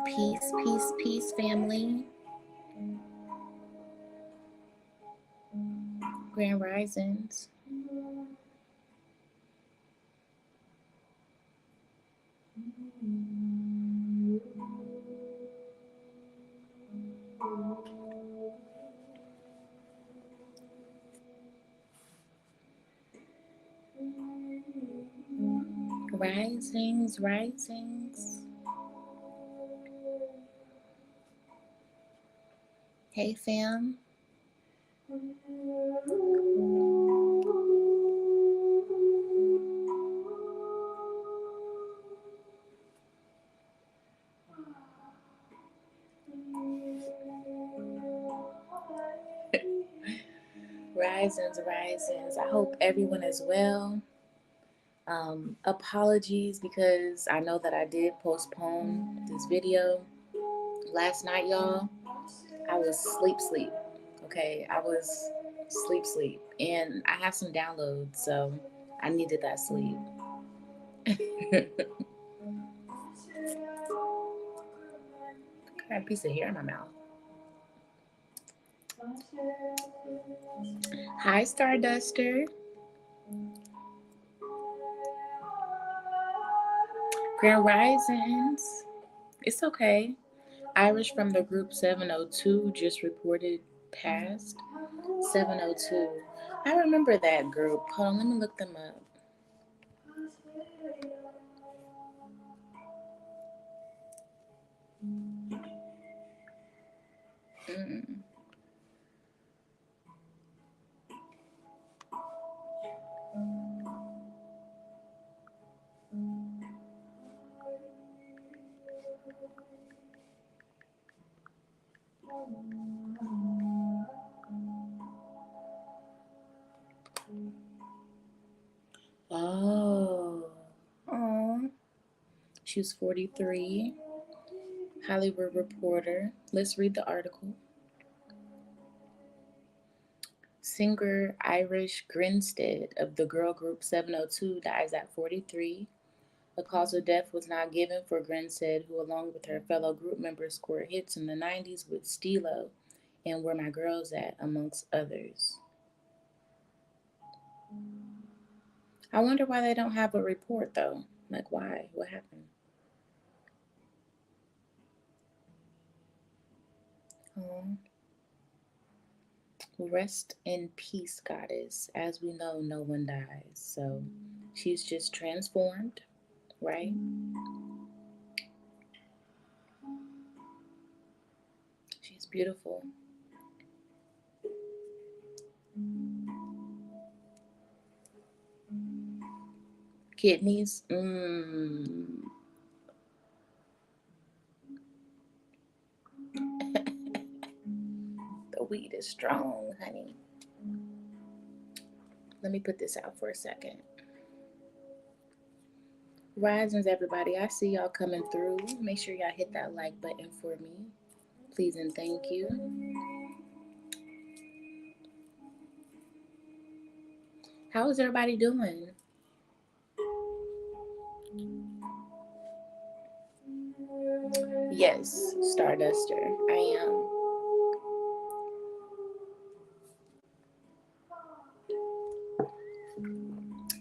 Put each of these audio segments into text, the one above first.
Peace, peace, peace, family. Grand Risings. Risings, risings. Hey, fam. Risings, risings. I hope everyone is well. Apologies because I know that I did postpone this video last night, y'all. I was sleep. Okay, I was sleep. And I have some downloads, so I needed that sleep. I got a piece of hair in my mouth. Hi, Starduster. Grand Risings. It's okay. Irish from the group 702 just reported past. 702. I remember that group. Hold on, let me look them up. Oh. She was 43. Hollywood Reporter. Let's read the article. Singer Irish Grinstead of the girl group 702 dies at 43. A cause of death was not given for Grinstead, who along with her fellow group members scored hits in the 90s with Stilo and Where My Girls At, amongst others. I wonder why they don't have a report, though. Like, why? What happened? Rest in peace, goddess. As we know, no one dies. So she's just transformed, right? She's beautiful. Kidneys? The weed is strong, honey. Let me put this out for a second. Risings, everybody. I see y'all coming through. Make sure y'all hit that like button for me. Please and thank you. How is everybody doing? Yes, Starduster. I am.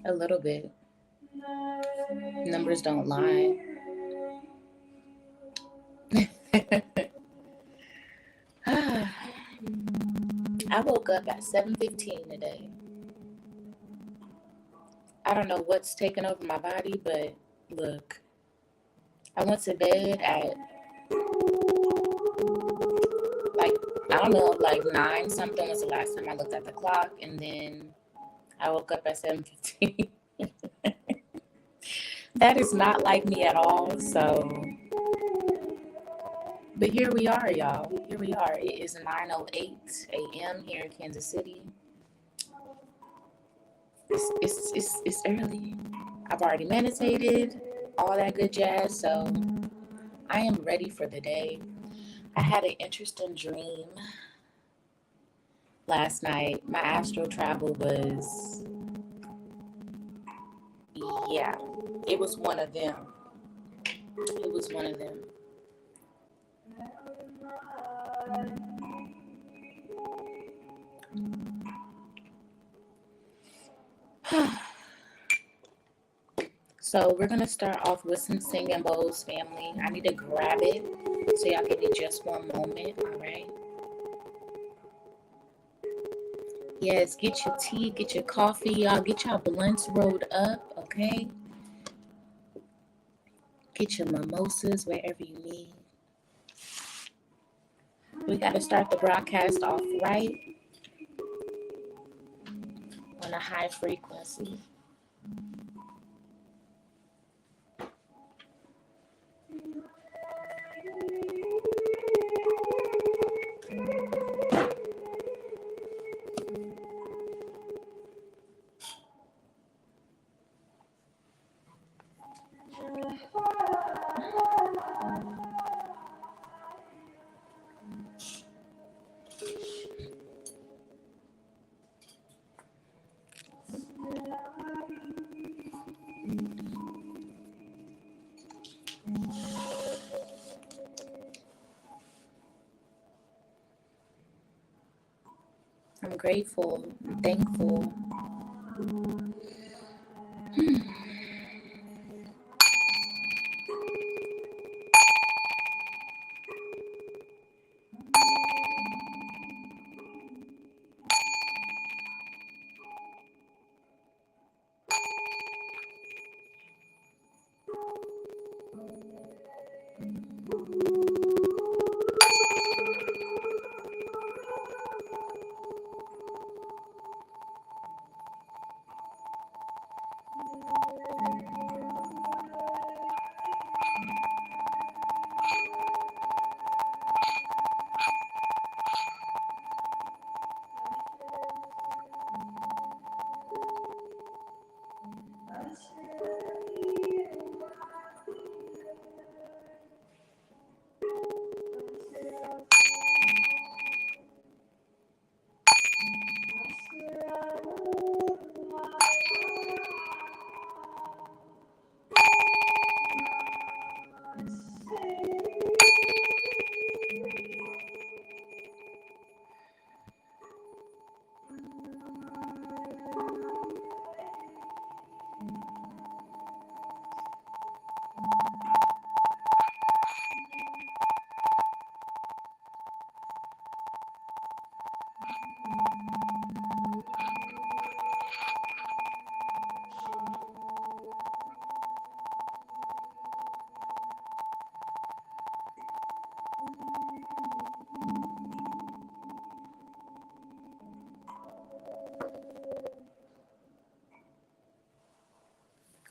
A little bit. Numbers don't lie. I woke up at 7:15 today. I don't know what's taken over my body, but look, I went to bed at like, I don't know, like 9 something was the last time I looked at the clock, and then I woke up at 7:15. That is not like me at all. So, but here we are, y'all. Here we are. It is 9:08 a.m. here in Kansas City. It's early. I've already meditated, all that good jazz. So I am ready for the day. I had an interesting dream last night. My astral travel was, yeah, it was one of them. It was one of them. So we're gonna start off with some singing bowls, family. I need to grab it, so y'all give me just one moment, all right? Yes, get your tea, get your coffee, y'all. Get your blunts rolled up, okay? Get your mimosas wherever you need. We gotta start the broadcast off right on a high frequency. I'm grateful, I'm thankful.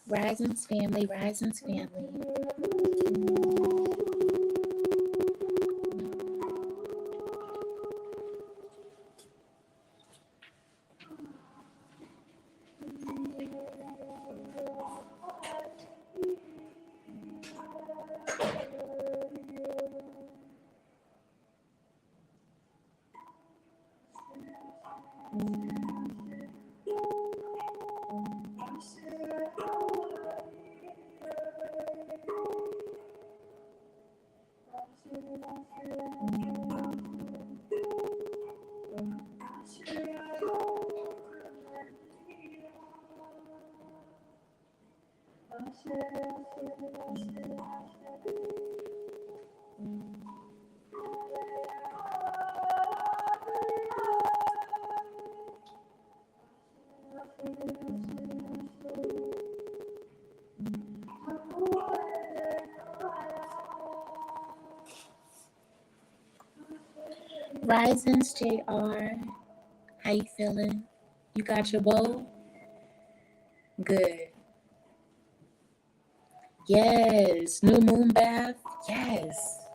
Risings family, risings family. Risings, JR. How you feeling? You got your bowl? Good. Yes. New moon bath? Yes.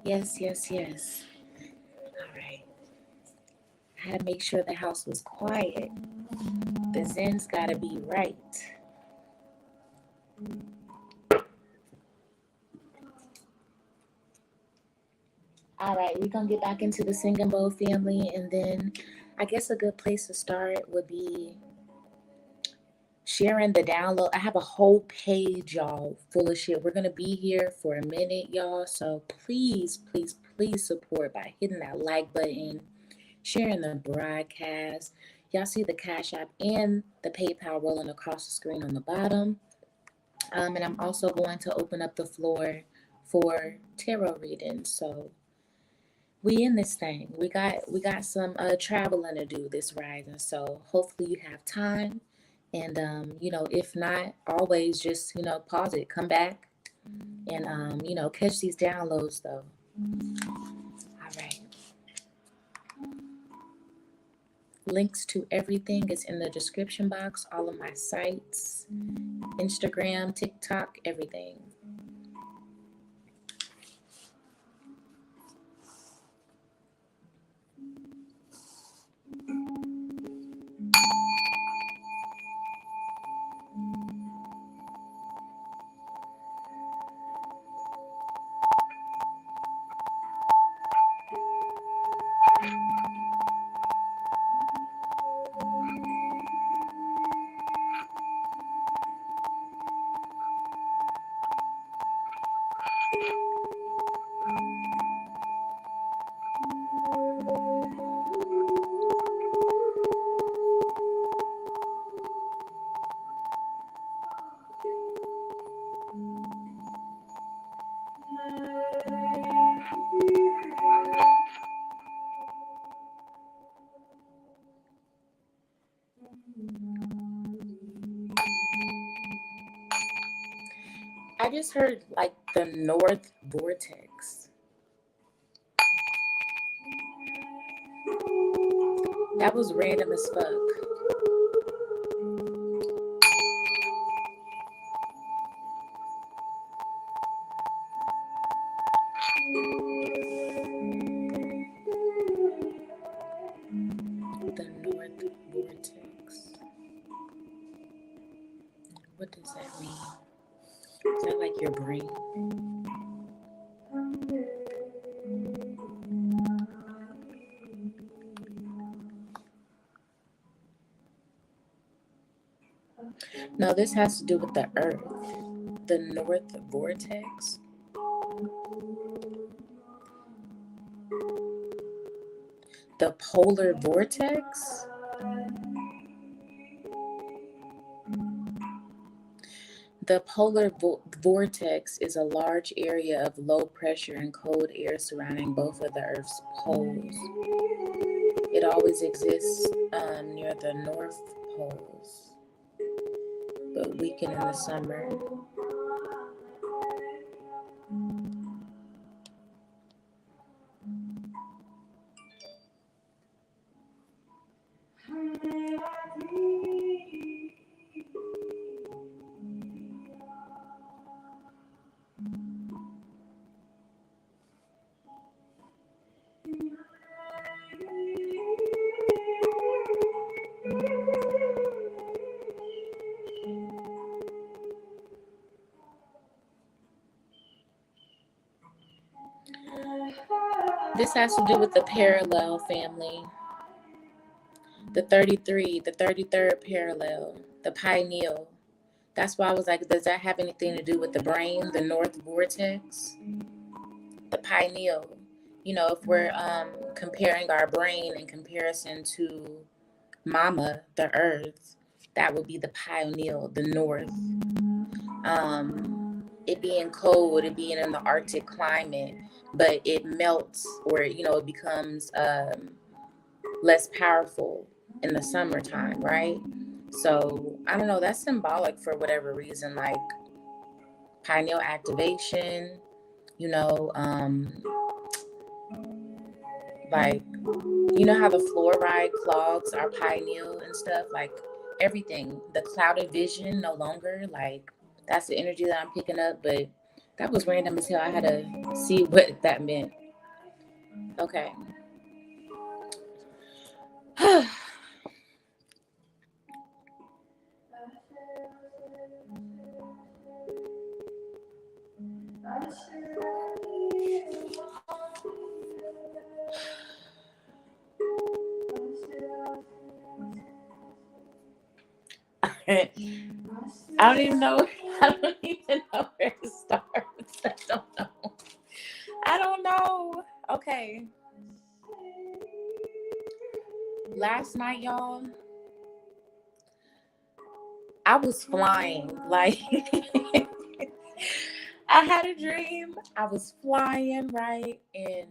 Yes, yes, yes. All right. I had to make sure the house was quiet. The zen's gotta be right. All right, we're gonna get back into the Singing Bowl family, and then I guess a good place to start would be sharing the download. I have a whole page, y'all, full of shit. We're gonna be here for a minute, y'all. So please, please, please support by hitting that like button, sharing the broadcast. Y'all see the Cash App and the PayPal rolling across the screen on the bottom. And I'm also going to open up the floor for tarot readings. So we in this thing. We got some traveling to do this rising. So hopefully you have time. And if not, always just pause it, come back, and catch these downloads though. All right. Links to everything is in the description box. All of my sites, Instagram, TikTok, everything. I just heard like the North Vortex. That was random as fuck. The North Vortex. What does that mean? Is that like your brain? No, this has to do with the Earth. The North Vortex. The polar vortex? The polar vortex is a large area of low pressure and cold air surrounding both of the Earth's poles. It always exists near the North Poles, but weaken in the summer. This has to do with the parallel family. The 33, the 33rd parallel, the pineal. That's why I was like, does that have anything to do with the brain, the North Vortex? The pineal. If we're comparing our brain in comparison to Mama, the Earth, that would be the pineal, the North. It being cold, it being in the Arctic climate, but it melts, or it becomes less powerful in the summertime, right? So I don't know, that's symbolic for whatever reason, like pineal activation, you know, like, you know how the fluoride clogs our pineal and stuff, like everything, the clouded vision no longer, like that's the energy that I'm picking up. But that was random as hell. I had to see what that meant. Okay. I don't even know. I don't even know where to start. I don't know. I don't know. Okay. Last night, y'all, I was flying. Like, I had a dream. I was flying, right? And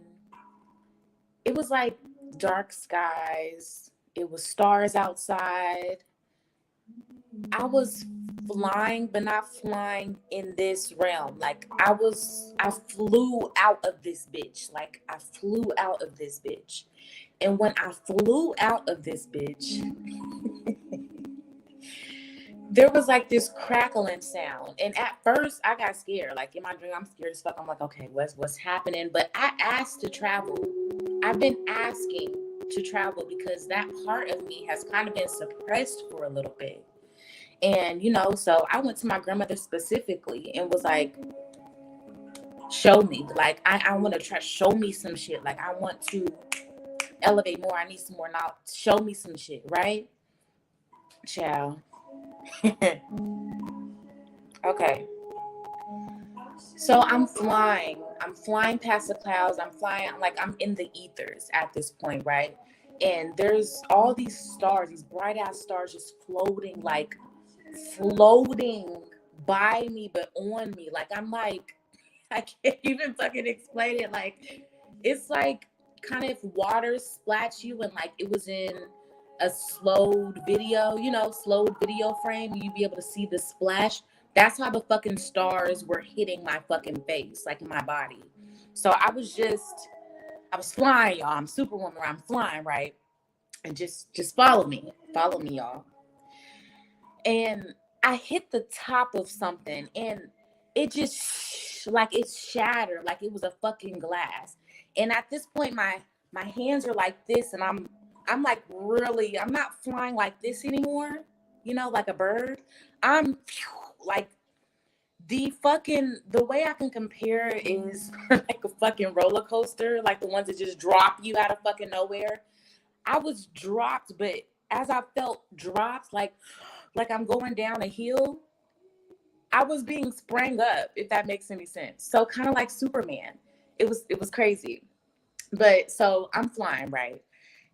it was like dark skies. It was stars outside. I was flying, but not flying in this realm. Like I flew out of this bitch. Like I flew out of this bitch. And when I flew out of this bitch, there was like this crackling sound. And at first I got scared. Like in my dream, I'm scared as fuck. I'm like, okay, what's happening? But I asked to travel. I've been asking to travel because that part of me has kind of been suppressed for a little bit. And, so I went to my grandmother specifically and was like, show me. Like, I want to show me some shit. Like, I want to elevate more. I need some more knowledge. Show me some shit, right? Ciao. Okay. So I'm flying. I'm flying past the clouds. I'm flying, like, I'm in the ethers at this point, right? And there's all these stars, these bright ass stars just floating by me, but on me. Like, I'm like, I can't even fucking explain it. Like, it's like kind of if water splashed you and like it was in a slowed video, slowed video frame, you'd be able to see the splash. That's how the fucking stars were hitting my fucking face, like in my body. So I was flying, y'all. I'm Superwoman. I'm flying, right? And just follow me, y'all. And I hit the top of something and it just like it shattered like it was a fucking glass. And at this point my hands are like this and I'm like really I'm not flying like this anymore, like a bird. I'm like the way I can compare is like a fucking roller coaster, like the ones that just drop you out of fucking nowhere. I was dropped, but as I felt dropped, like I'm going down a hill, I was being sprang up, if that makes any sense. So kind of like Superman. It was crazy. But so I'm flying, right?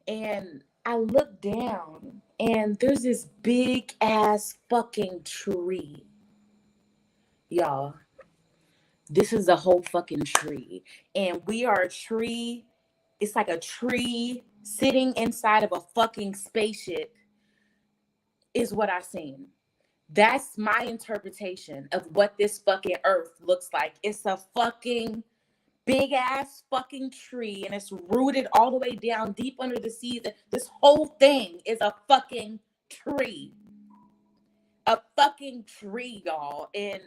And I look down and there's this big ass fucking tree. Y'all, this is a whole fucking tree. And we are a tree. It's like a tree sitting inside of a fucking spaceship is what I seen. That's my interpretation of what this fucking earth looks like. It's a fucking big ass fucking tree and it's rooted all the way down deep under the sea. This whole thing is a fucking tree. A fucking tree, y'all. And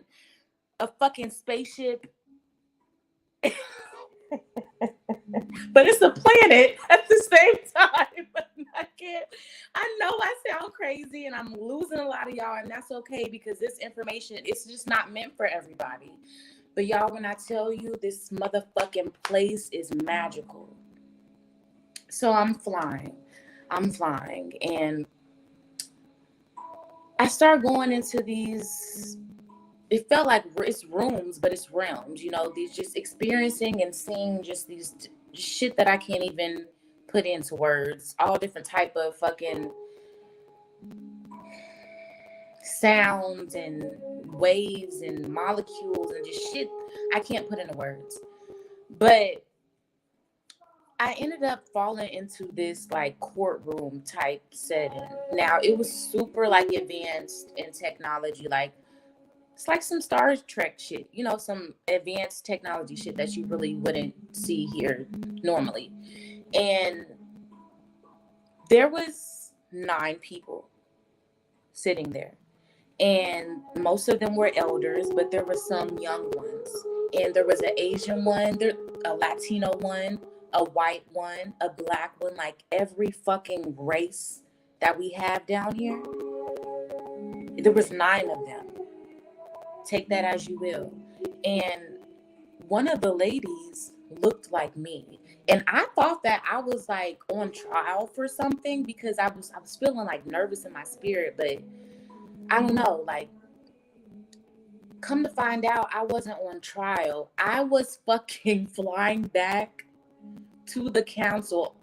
a fucking spaceship. But it's a planet at the same time. I know I sound crazy and I'm losing a lot of y'all, and that's okay because this information, it's just not meant for everybody. But y'all, when I tell you this motherfucking place is magical. So I'm flying, and I start going into these, it felt like it's rooms, but it's realms, these just experiencing and seeing just these shit that I can't even put into words. All different type of fucking sounds and waves and molecules and just shit I can't put into words. But I ended up falling into this like courtroom type setting. Now it was super like advanced in technology, like It's like some Star Trek shit, you know, some advanced technology shit that you really wouldn't see here normally. And there was 9 people sitting there. And most of them were elders, but there were some young ones. And there was an Asian one, a Latino one, a white one, a black one, like every fucking race that we have down here. There was 9 of them. Take that as you will. And one of the ladies looked like me. And I thought that I was like on trial for something because I was feeling like nervous in my spirit, but I don't know, like, come to find out I wasn't on trial. I was fucking flying back to the council.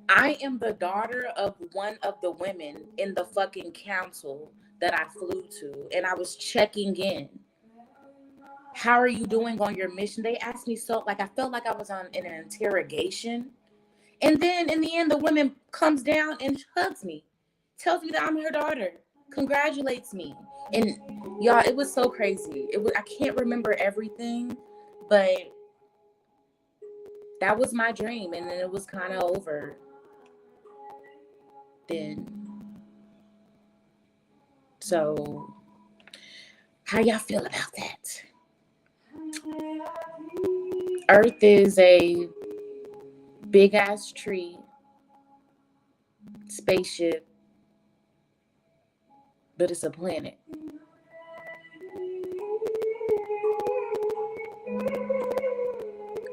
I am the daughter of one of the women in the fucking council that I flew to, and I was checking in. How are you doing on your mission? They asked me, so like I felt like I was in an interrogation. And then in the end, the woman comes down and hugs me, tells me that I'm her daughter, congratulates me. And y'all, it was so crazy. I can't remember everything, but that was my dream. And then it was kind of over then. So how y'all feel about that? Earth is a big ass tree, spaceship, but it's a planet.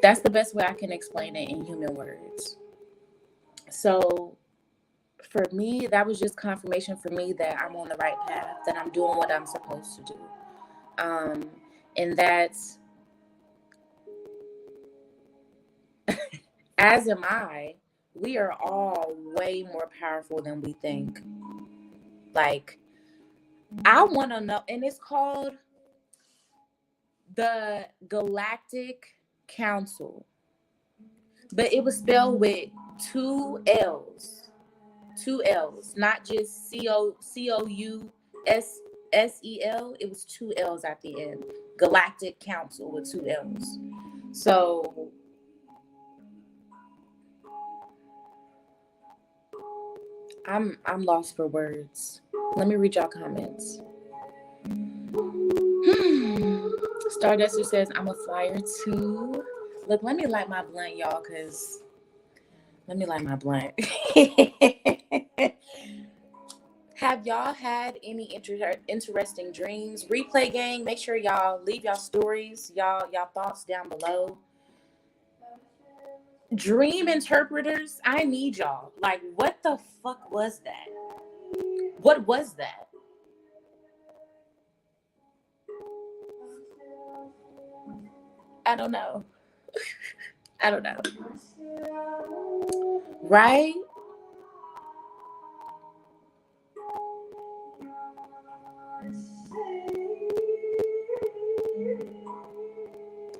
That's the best way I can explain it in human words. So for me, that was just confirmation for me that I'm on the right path, that I'm doing what I'm supposed to do. And that's, as am I, we are all way more powerful than we think. Like, I want to know, and it's called the Galactic Council, but it was spelled with 2 L's. 2 L's, not just COUSSEL. It was 2 L's at the end. Galactic Council with 2 L's. So I'm lost for words. Let me read y'all comments. Starduster says, I'm a flyer too. Look, let me light my blunt, y'all, because let me light my blunt. Have y'all had any interesting dreams? Replay gang, make sure y'all leave y'all stories, y'all thoughts down below. Dream interpreters, I need y'all. Like, what the fuck was that? What was that? I don't know. I don't know. Right?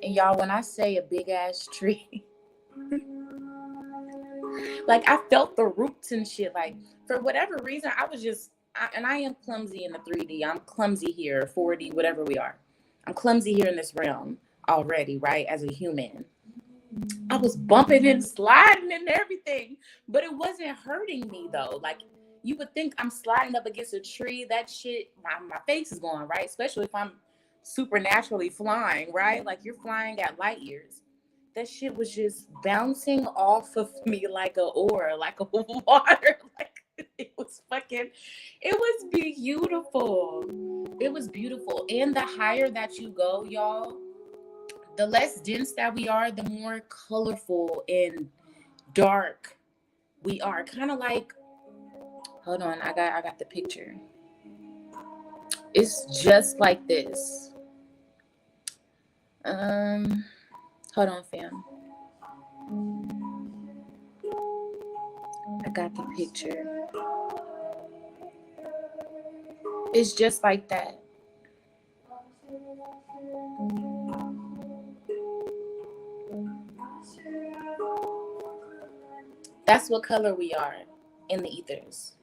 And y'all, when I say a big ass tree, like I felt the roots and shit. Like for whatever reason, I was just, and I am clumsy in the 3D. I'm clumsy here, 4D, whatever we are. I'm clumsy here in this realm already, right? As a human. I was bumping and sliding and everything, but it wasn't hurting me though. Like you would think I'm sliding up against a tree. That shit, my face is going, right? Especially if I'm supernaturally flying, right? Like you're flying at light years. That shit was just bouncing off of me like a oar, like a water. Like it was fucking, it was beautiful. It was beautiful. And the higher that you go, y'all, the less dense that we are, the more colorful and dark we are. Kind of like, hold on, I got the picture. It's just like this. Hold on, fam. I got the picture. It's just like that. That's what color we are in the ethers.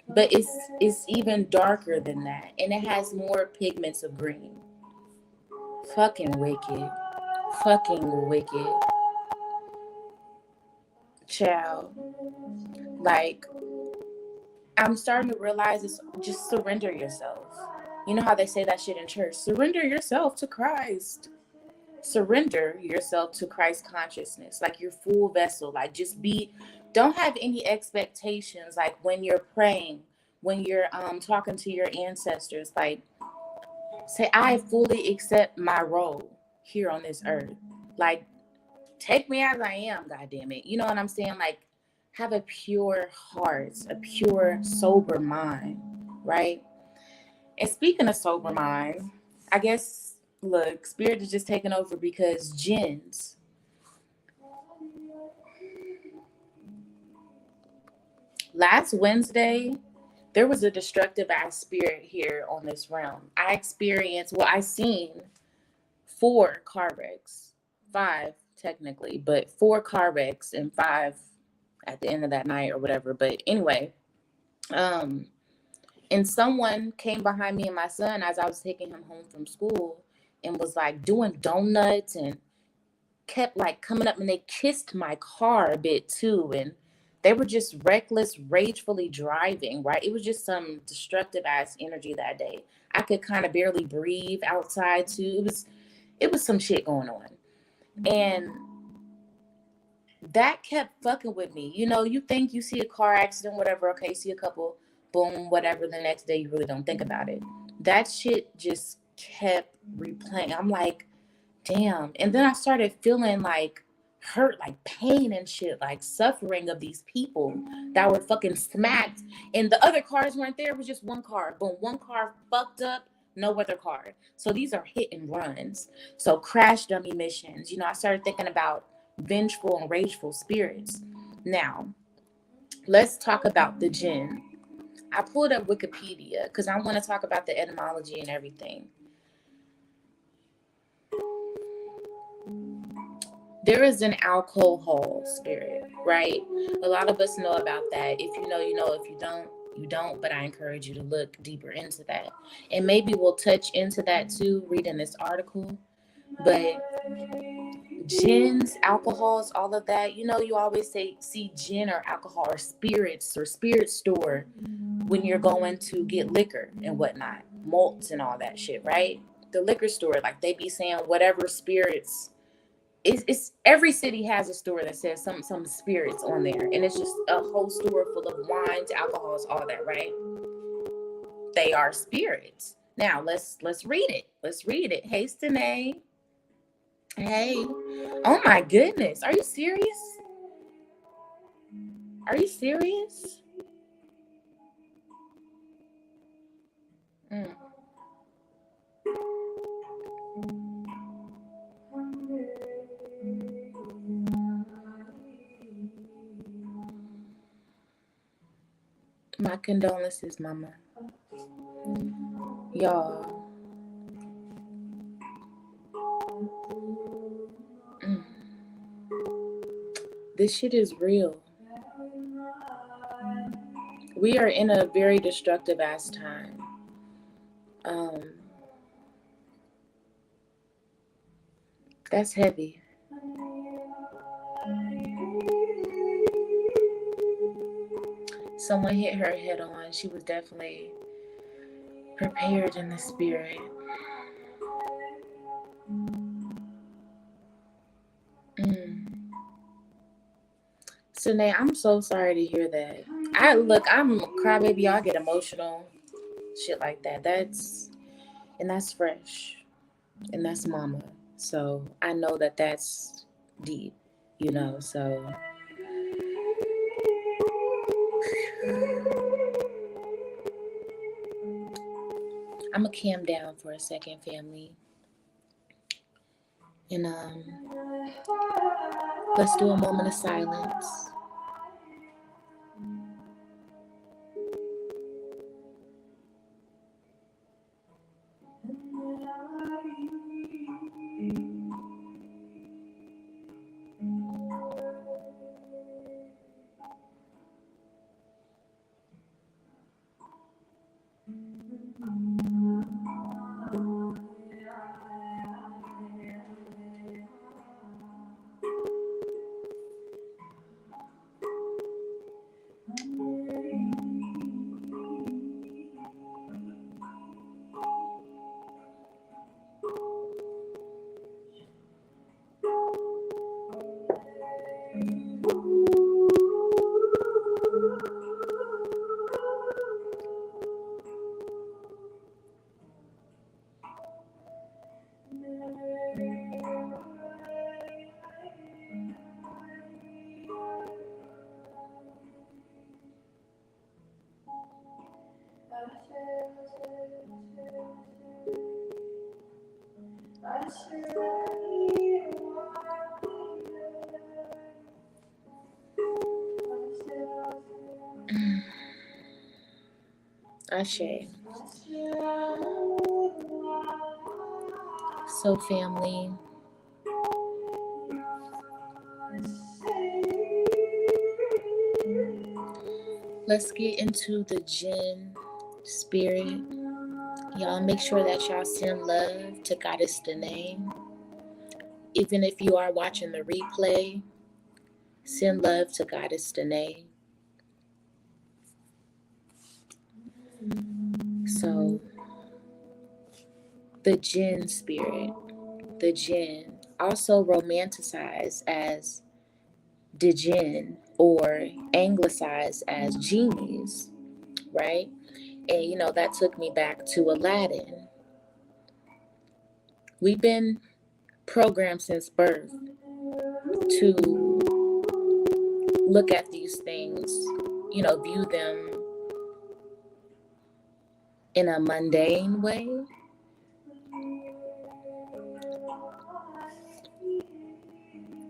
but it's even darker than that, and it has more pigments of green. Fucking wicked. Fucking wicked. Child. Like, I'm starting to realize it's just surrender yourself. You know how they say that shit in church? Surrender yourself to Christ. Surrender yourself to Christ consciousness. Like, your full vessel. Like, just be, don't have any expectations. Like, when you're praying, when you're talking to your ancestors, like, say, I fully accept my role here on this earth. Like, take me as I am, goddamn it. You know what I'm saying? Like, have a pure heart, a pure, sober mind, right? And speaking of sober mind, I guess, look, spirit is just taking over because jinns. Last Wednesday, there was a destructive ass spirit here on this realm. I seen 4 car wrecks, 5 technically, but 4 car wrecks and 5 at the end of that night or whatever. But anyway, um, and someone came behind me and my son as I was taking him home from school and was like doing donuts and kept like coming up, and they kissed my car a bit too. And they were just reckless, ragefully driving, right? It was just some destructive ass energy that day. I could kind of barely breathe outside too. It was some shit going on. And that kept fucking with me. You know, you think you see a car accident, whatever, okay, you see a couple, boom, whatever, the next day you really don't think about it. That shit just kept replaying. I'm like, damn. And then I started feeling like hurt, like pain and shit, like suffering of these people that were fucking smacked. And the other cars weren't there. It was just one car. Boom, one car fucked up, no other car. So these are hit and runs. So crash dummy missions. You know, I started thinking about vengeful and rageful spirits. Now, let's talk about the jinn. I pulled up Wikipedia because I want to talk about the etymology and everything. There is an alcohol spirit, right? A lot of us know about that. If you know, you know. If you don't, you don't. But I encourage you to look deeper into that. And maybe we'll touch into that too, reading this article. But gins, alcohols, all of that, you know, you always see gin or alcohol or spirits or spirit store when you're going to get liquor and whatnot, malts and all that shit, right? The liquor store, like they be saying whatever spirits. It's every city has a store that says some spirits on there, and it's just a whole store full of wines, alcohols, all that, right? They are spirits. Now let's read it. Let's read it. Hey, Stene. Hey. Oh my goodness. Are you serious? Are you serious? Mm. My condolences, mama. Y'all. Mm. This shit is real. We are in a very destructive ass time. That's heavy. Someone hit her head on. She was definitely prepared in the spirit. Mm. Sine, I'm so sorry to hear that. I'm a crybaby. Y'all get emotional, shit like that. That's fresh, and that's mama. So I know that that's deep, you know. So I'm gonna calm down for a second, family, and let's do a moment of silence. Ashe. So, family, let's get into the Jinn spirit. Y'all make sure that y'all send love to Goddess Danae. Even if you are watching the replay, send love to Goddess Danae. So, the Jinn spirit, the Jinn, also romanticized as the Jinn or anglicized as genies, right? And that took me back to Aladdin. We've been programmed since birth to look at these things, view them in a mundane way.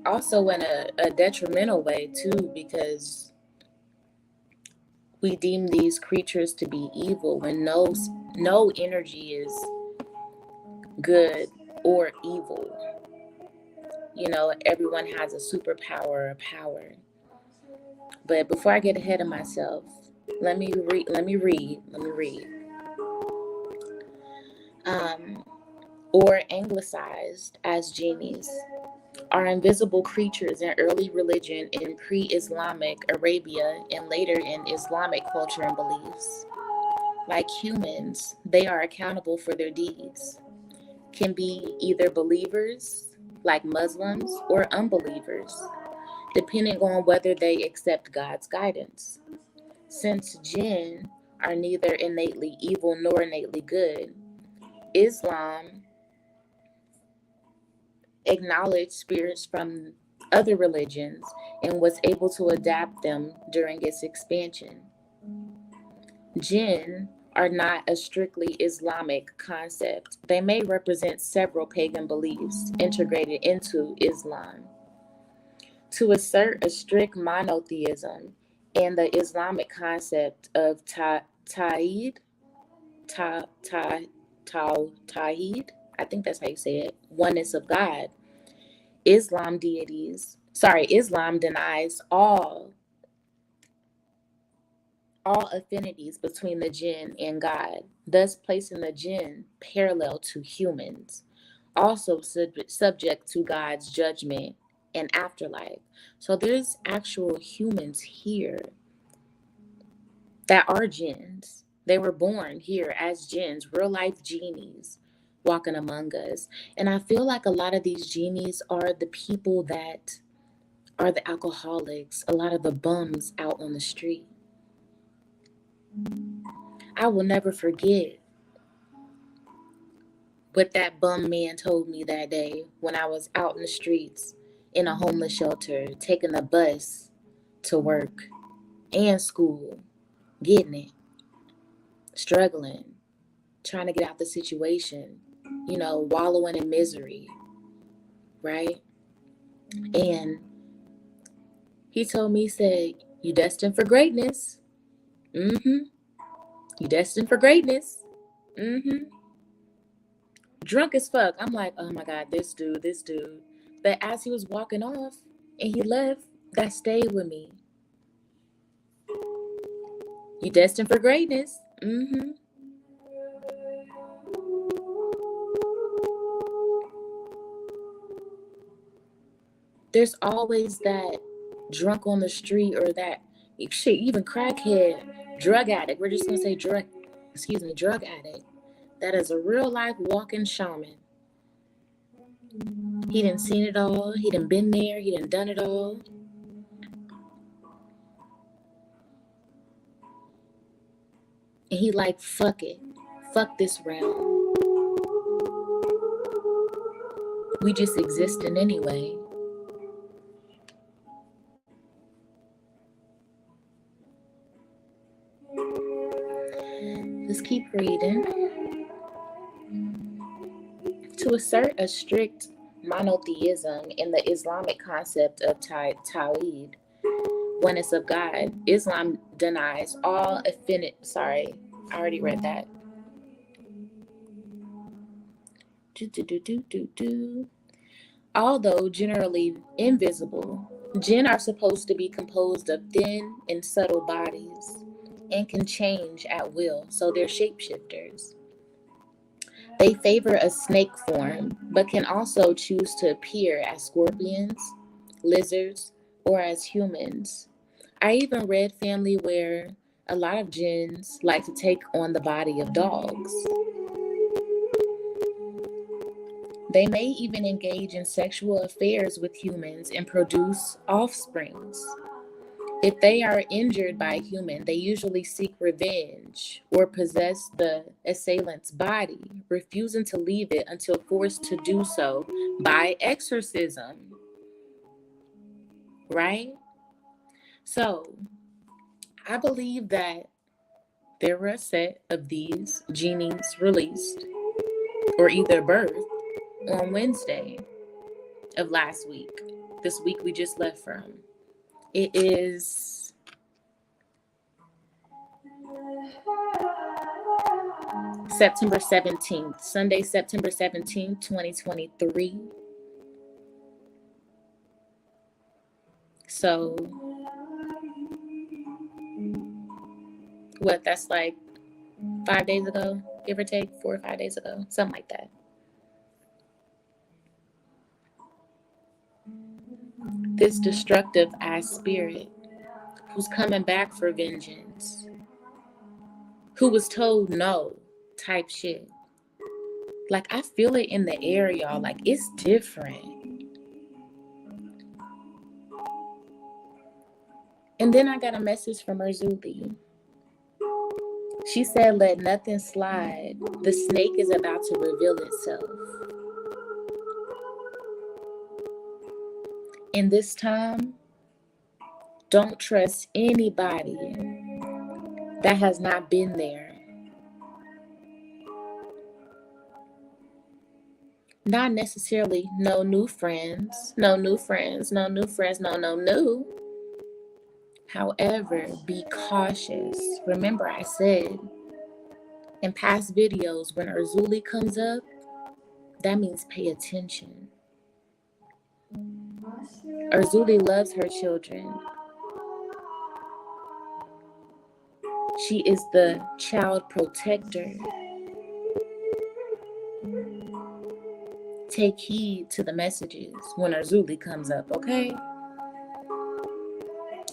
Also in a detrimental way too, because we deem these creatures to be evil when no energy is good or evil. Everyone has a superpower or power. But before I get ahead of myself, let me read. Or anglicized as genies are invisible creatures in early religion in pre-Islamic Arabia and later in Islamic culture and beliefs. Like humans, they are accountable for their deeds. Can be either believers, like Muslims, or unbelievers, depending on whether they accept God's guidance. Since jinn are neither innately evil nor innately good, Islam acknowledged spirits from other religions and was able to adapt them during its expansion. Jinn are not a strictly Islamic concept. They may represent several pagan beliefs integrated into Islam. To assert a strict monotheism and the Islamic concept of Ta'id, Tawheed, I think that's how you say it, oneness of God, Islam denies all affinities between the jinn and God, thus placing the jinn parallel to humans, also subject to God's judgment and afterlife. So there's actual humans here that are jinns. They were born here as jinns, real life genies walking among us. And I feel like a lot of these genies are the people that are the alcoholics, a lot of the bums out on the street. I will never forget what that bum man told me that day when I was out in the streets in a homeless shelter, taking the bus to work and school, getting it, struggling, trying to get out the situation, wallowing in misery, right? And he told me, he said, "You destined for greatness. Mm-hmm. You destined for greatness. Mm-hmm." Drunk as fuck. I'm like, oh my God, this dude. But as he was walking off and he left, that stayed with me. You destined for greatness. Mm-hmm. There's always that drunk on the street or that shit, even crackhead, drug addict. We're just gonna say drug addict. That is a real life walking shaman. He done seen it all. He done been there. He done done it all. And he like, fuck it. Fuck this realm. We just existing anyway. Let's keep reading. To assert a strict monotheism in the Islamic concept of Tawhid, oneness of God, Islam denies all affinity. Sorry, I already read that. Although generally invisible, jinn are supposed to be composed of thin and subtle bodies and can change at will, so they're shapeshifters. They favor a snake form, but can also choose to appear as scorpions, lizards, or as humans. I even read family where a lot of jinns like to take on the body of dogs. They may even engage in sexual affairs with humans and produce offsprings. If they are injured by a human, they usually seek revenge or possess the assailant's body, refusing to leave it until forced to do so by exorcism. Right? So, I believe that there were a set of these genies released or either birthed on Wednesday of last week, this week we just left from. It is September 17th, Sunday, September 17th, 2023. So, what, that's like 5 days ago, give or take, 4 or 5 days ago, something like that. This destructive ass spirit who's coming back for vengeance, who was told no type shit. Like, I feel it in the air, y'all. Like, it's different. And then I got a message from Erzuli. She said, let nothing slide. The snake is about to reveal itself. In this time, don't trust anybody that has not been there. Not necessarily no new friends, no new. However, be cautious. Remember, I said in past videos, when Erzuli comes up, that means pay attention. Erzuli loves her children. She is the child protector. Take heed to the messages when Erzuli comes up, okay?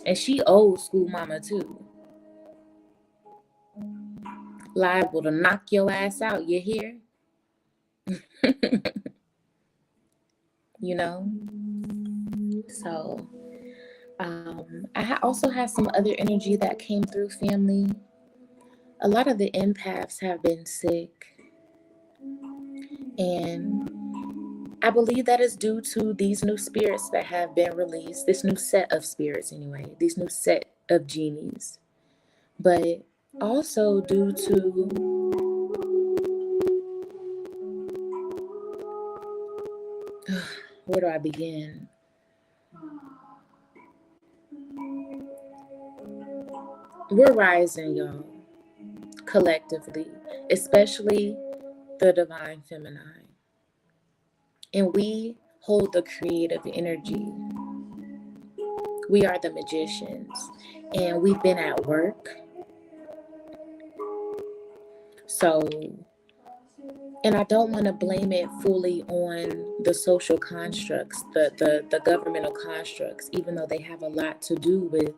And she old school mama too. Liable to knock your ass out, you hear? You know? So, I also have some other energy that came through, family. A lot of the empaths have been sick. And I believe that is due to these new spirits that have been released. This new set of spirits, anyway. These new set of genies. But also due to where do I begin? We're rising, y'all, collectively, especially the divine feminine. And we hold the creative energy. We are the magicians, and we've been at work. So, and I don't want to blame it fully on the social constructs, the governmental constructs, even though they have a lot to do with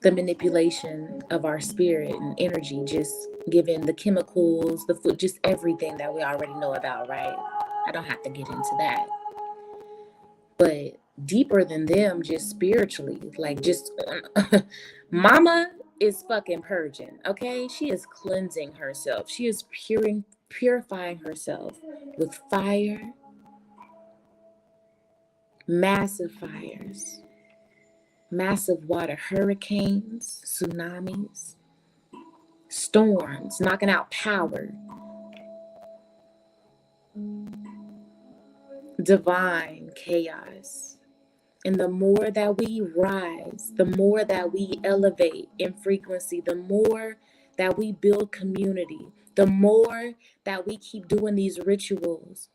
the manipulation of our spirit and energy, just given the chemicals, the food, just everything that we already know about, right? I don't have to get into that. But deeper than them, just spiritually, like just mama is fucking purging, okay? She is cleansing herself. She is purifying herself with fire, massive fires, massive water, hurricanes, tsunamis, storms, knocking out power. divine chaos. And the more that we rise, the more that we elevate in frequency, the more that we build community, the more that we keep doing these rituals,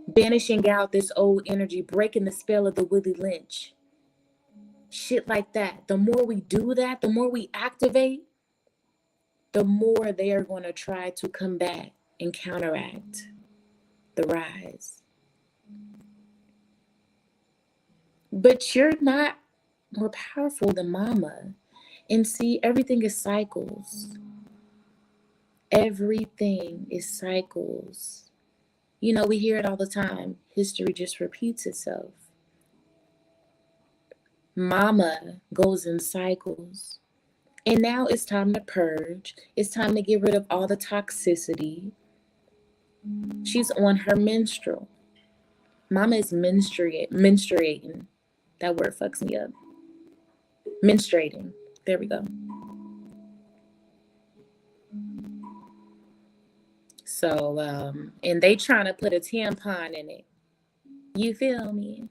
banishing out this old energy, breaking the spell of the Willie Lynch, shit like that. The more we do that, the more we activate, the more they are going to try to combat and counteract the rise. But you're not more powerful than mama. And see, everything is cycles. Everything is cycles. You know, we hear it all the time. History just repeats itself. Mama goes in cycles. And now it's time to purge. It's time to get rid of all the toxicity. She's on her menstrual. Mama is menstruating. That word fucks me up. Menstruating. There we go. So, and they trying to put a tampon in it. You feel me?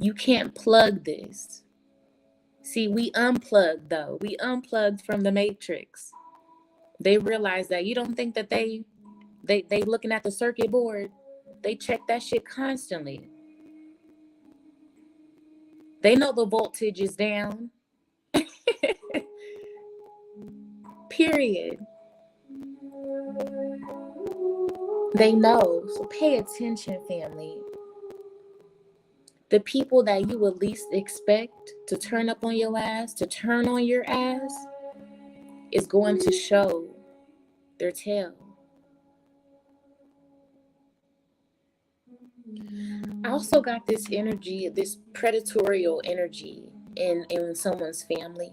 You can't plug this. See, we unplugged though. We unplugged from the matrix. They realize that you don't think that they looking at the circuit board. They check that shit constantly. They know the voltage is down. Period. They know. So pay attention, family. The people that you would least expect to turn up on your ass, to turn on your ass, is going to show their tail. I also got this energy, this predatorial energy in someone's family.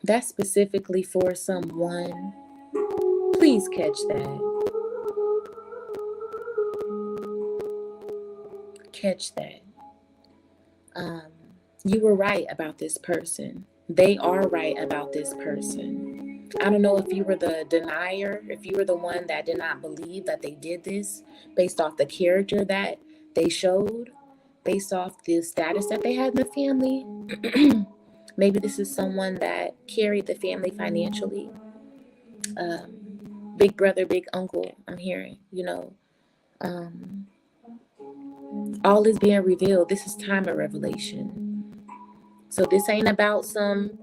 That's specifically for someone. Please catch that. Catch that. You were right about this person. They are right about this person. I don't know if you were the denier, if you were the one that did not believe that they did this based off the character that they showed, based off the status that they had in the family. Maybe this is someone that carried the family financially. Big brother, big uncle, I'm hearing, all is being revealed. This is time of revelation. So this ain't about some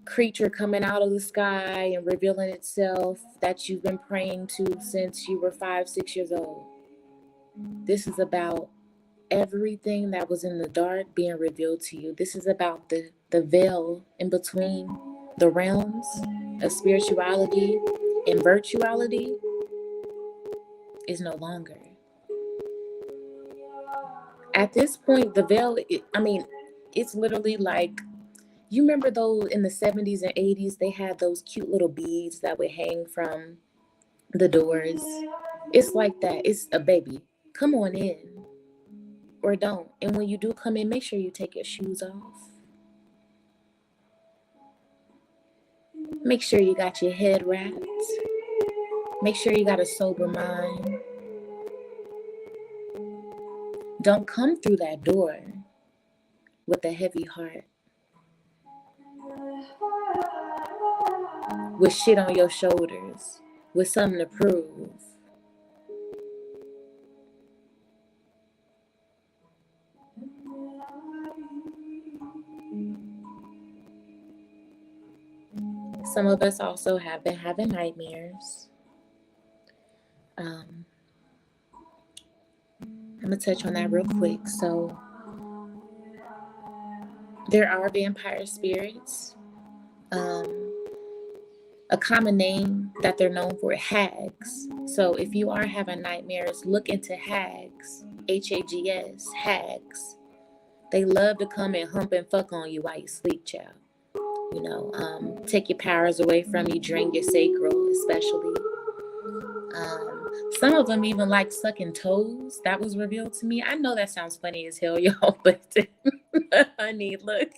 creature coming out of the sky and revealing itself that you've been praying to since you were 5, 6 years old. This is about everything that was in the dark being revealed to you. This is about the veil in between the realms of spirituality and virtuality is no longer. At this point, the veil, it's literally like, you remember though in the 70s and 80s, they had those cute little beads that would hang from the doors. It's like that. It's a baby. Come on in or don't. And when you do come in, make sure you take your shoes off. Make sure you got your head wrapped. Make sure you got a sober mind. Don't come through that door with a heavy heart, with shit on your shoulders, with something to prove. Some of us also have been having nightmares. I'm going to touch on that real quick. So, there are vampire spirits. A common name that they're known for, hags. So if you are having nightmares, look into hags. Hags, hags. They love to come and hump and fuck on you while you sleep, child. Take your powers away from you, drain your sacral, especially. Some of them even like sucking toes. That was revealed to me. I know that sounds funny as hell, y'all, but honey, look.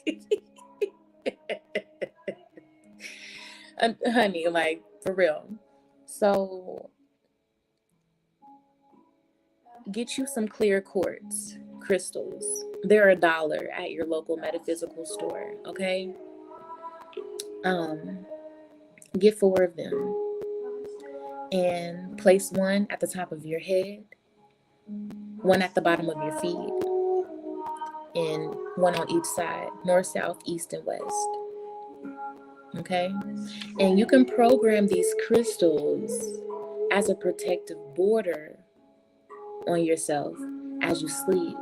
Honey, like for real. So get you some clear quartz crystals. They're $1 at your local metaphysical store. Okay. Um, get 4 of them and place one at the top of your head, one at the bottom of your feet, and one on each side, north, south, east, and west. Okay. And you can program these crystals as a protective border on yourself as you sleep.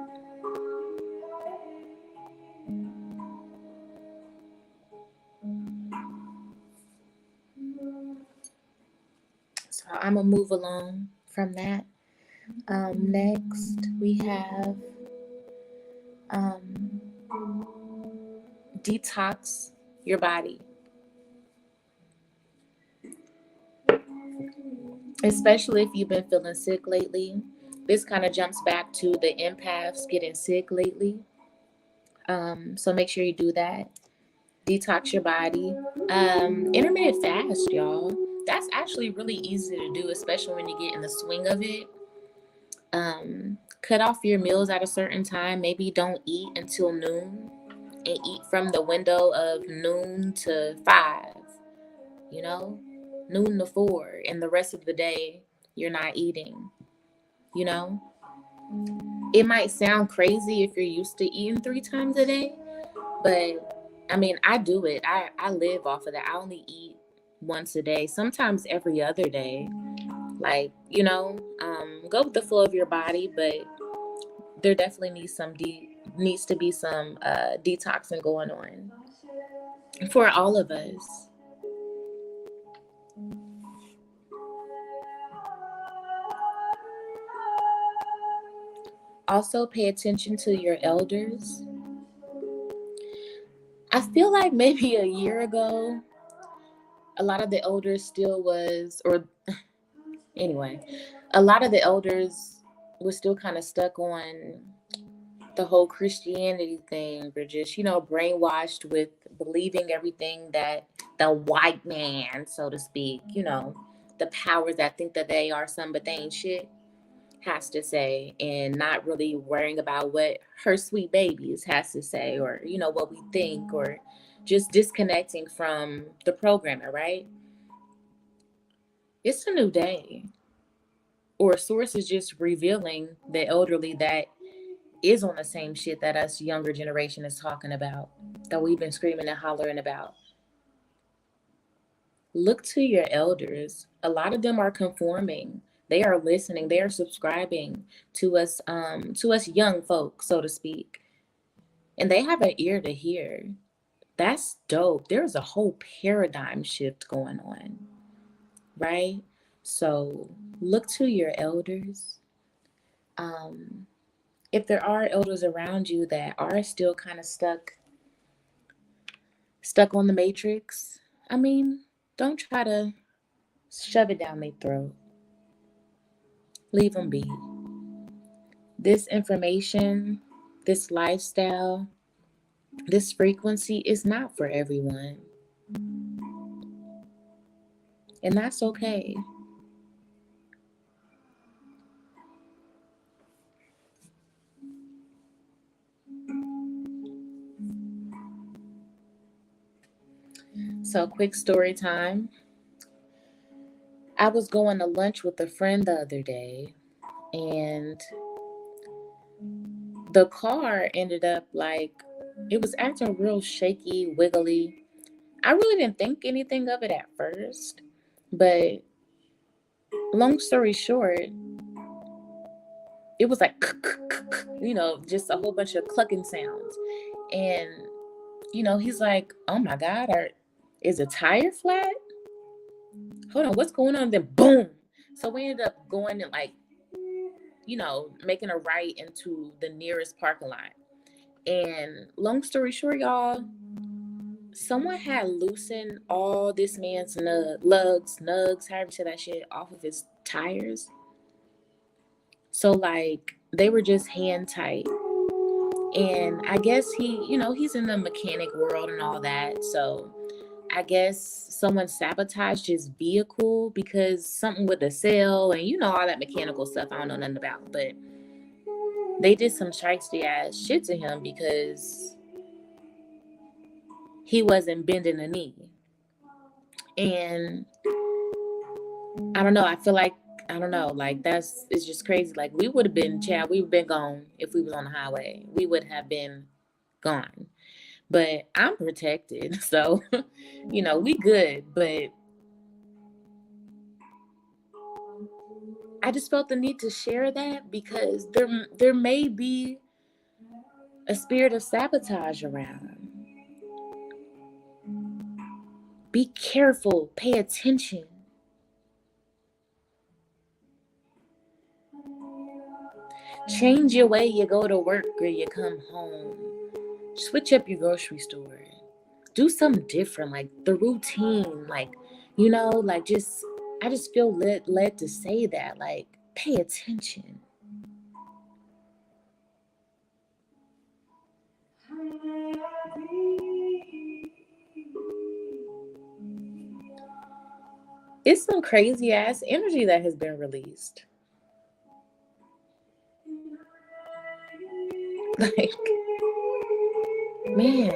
So I'm gonna move along from that. Next we have um, detox your body, especially if you've been feeling sick lately. This kind of jumps back to the empaths getting sick lately. So make sure you do that. Detox your body. Intermittent fast, y'all. That's actually really easy to do, especially when you get in the swing of it. Cut off your meals at a certain time. Maybe don't eat until noon and eat from the window of noon to 5, you know, noon to 4, and the rest of the day you're not eating, you know. It might sound crazy if you're used to eating 3 times a day, but I mean, I do it. I live off of that. I only eat once a day, sometimes every other day. Like, go with the flow of your body, but there definitely needs to be some detoxing going on for all of us. Also, pay attention to your elders. I feel like maybe a year ago, a lot of the elders still was, or anyway, a lot of the elders were still kind of stuck on the whole Christianity thing. We're just, brainwashed with believing everything that the white man, so to speak, the powers that think that they are some, but they ain't shit, has to say, and not really worrying about what her sweet babies has to say, or what we think, or just disconnecting from the programming, right? It's a new day, or source is just revealing the elderly that is on the same shit that us younger generation is talking about, that we've been screaming and hollering about. Look to your elders. A lot of them are conforming. They are listening. They are subscribing to us young folk, so to speak. And they have an ear to hear. That's dope. There's a whole paradigm shift going on, right? So look to your elders. If there are elders around you that are still kind of stuck on the matrix, I mean, don't try to shove it down their throat. Leave them be. This information, this lifestyle, this frequency is not for everyone. And that's okay. So, quick story time. I was going to lunch with a friend the other day, and the car ended up like, it was acting real shaky, wiggly. I really didn't think anything of it at first, but long story short, it was like, just a whole bunch of clucking sounds. And, he's like, oh my God, is a tire flat? Hold on, what's going on? Then boom. So we ended up going and making a right into the nearest parking lot. And long story short, y'all, someone had loosened all this man's nugs, however you say that shit, off of his tires. So like they were just hand tight. And I guess he's in the mechanic world and all that. So I guess someone sabotaged his vehicle because something with the cell and all that mechanical stuff I don't know nothing about. But they did some shiesty ass shit to him because he wasn't bending a knee. And I don't know. I feel like, I don't know. Like, it's just crazy. Like, we would have been, Chad, we would have been gone if we was on the highway. We would have been gone. But I'm protected. So, we good. But I just felt the need to share that because there may be a spirit of sabotage around. Be careful. Pay attention. Change your way you go to work or you come home. Switch up your grocery store. Do something different, like the routine. Like, I just feel led to say that. Like, pay attention. It's some crazy ass energy that has been released. Like, man,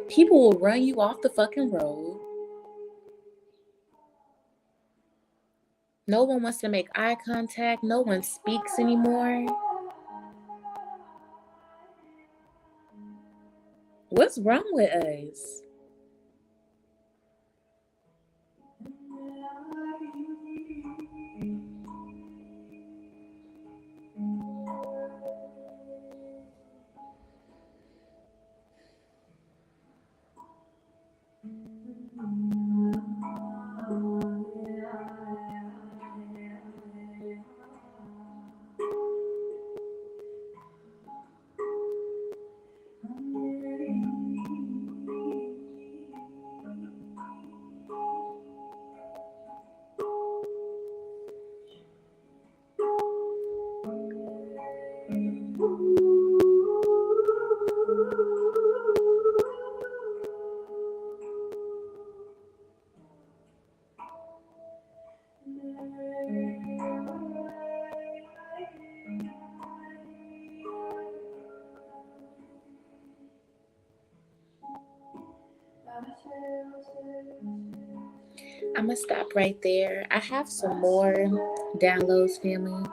people will run you off the fucking road. No one wants to make eye contact. No one speaks anymore. What's wrong with us? I'm going to stop right there. I have some more downloads, family.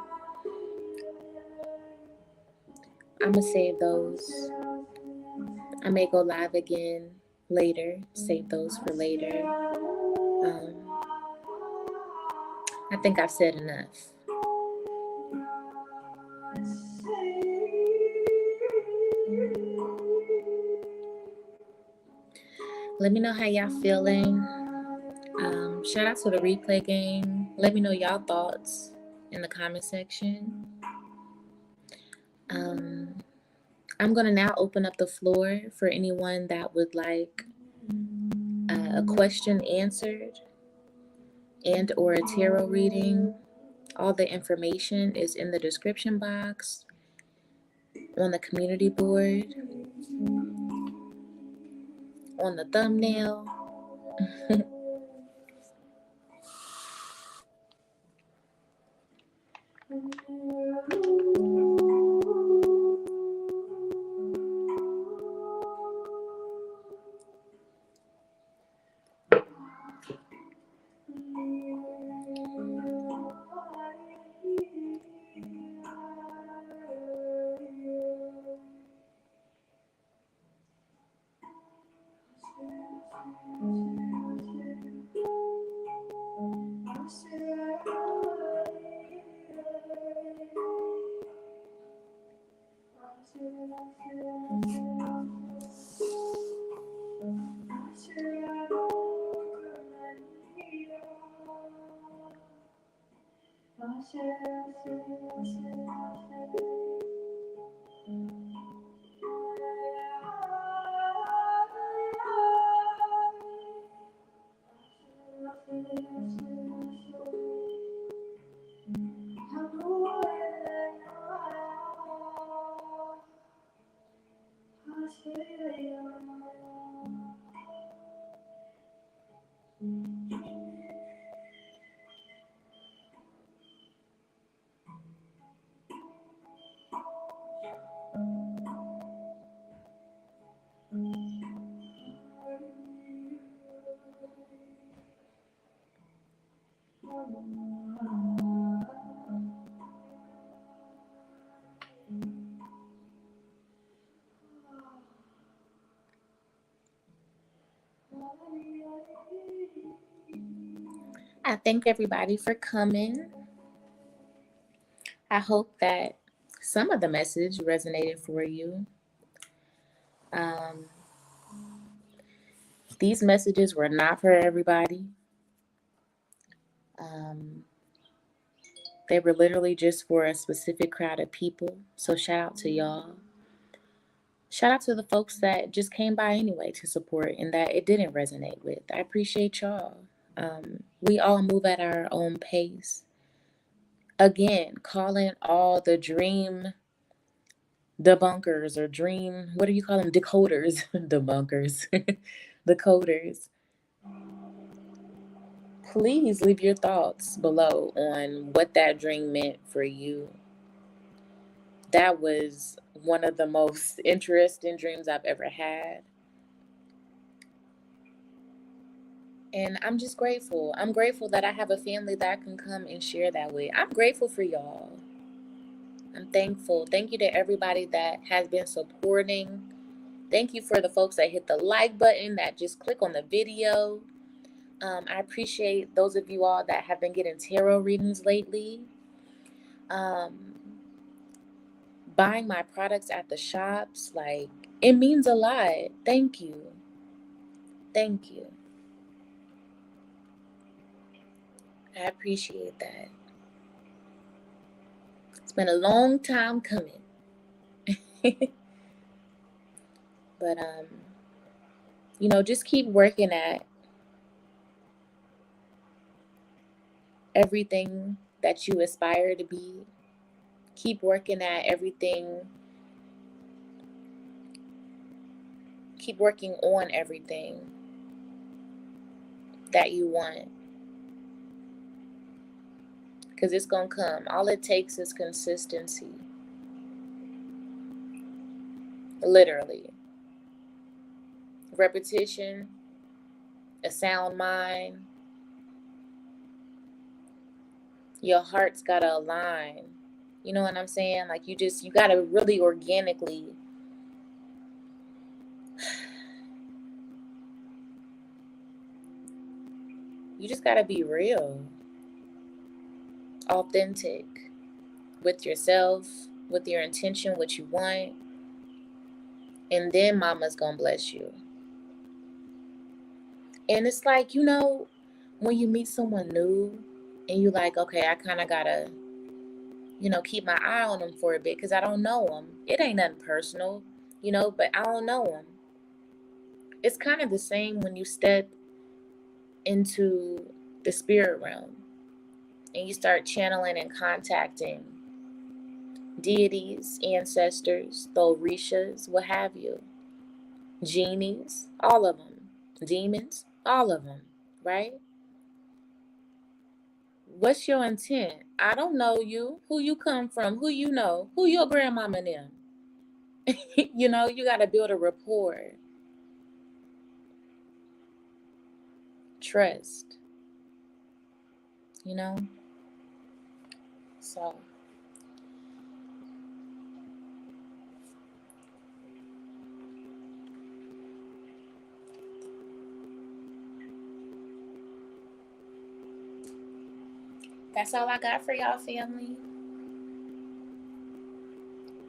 I'm going to save those. I may go live again later. Save those for later. I think I've said enough. Let me know how y'all feeling. Shout out to the replay game. Let me know y'all thoughts in the comment section. I'm going to now open up the floor for anyone that would like a question answered and or a tarot reading. All the information is in the description box, on the community board, on the thumbnail. I thank everybody for coming. I hope that some of the message resonated for you. Um, these messages were not for everybody. Um, they were literally just for a specific crowd of people. So shout out to y'all. Shout out to the folks that just came by anyway to support and that it didn't resonate with. I appreciate y'all. We all move at our own pace. Again, calling all the dream debunkers or dream, what do you call them? Decoders. Debunkers. Decoders. Please leave your thoughts below on what that dream meant for you. That was one of the most interesting dreams I've ever had. And I'm just grateful. I'm grateful that I have a family that I can come and share that with. I'm grateful for y'all. I'm thankful. Thank you to everybody that has been supporting. Thank you for the folks that hit the like button, that just click on the video. I appreciate those of you all that have been getting tarot readings lately. Buying my products at the shops, like, it means a lot. Thank you. Thank you. I appreciate that. It's been a long time coming. But just keep working at everything that you aspire to be. Keep working at everything. Keep working on everything that you want. Because it's going to come. All it takes is consistency. Literally. Repetition, a sound mind. Your heart's got to align. You know what I'm saying? Like, you got to really organically you just got to be real, authentic with yourself, with your intention, what you want. And then mama's going to bless you. And it's like, when you meet someone new and you like, okay, I kind of got to, keep my eye on them for a bit because I don't know them. It ain't nothing personal, but I don't know them. It's kind of the same when you step into the spirit realm and you start channeling and contacting deities, ancestors, the orishas, what have you, genies, all of them, demons, all of them, right? What's your intent? I don't know you, who you come from, who you know, who your grandmama and them. You got to build a rapport, trust, so that's all I got for y'all, family.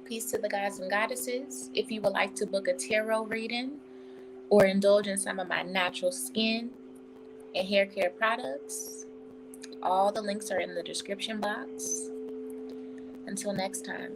Peace to the gods and goddesses. If you would like to book a tarot reading or indulge in some of my natural skin and hair care products, all the links are in the description box. Until next time.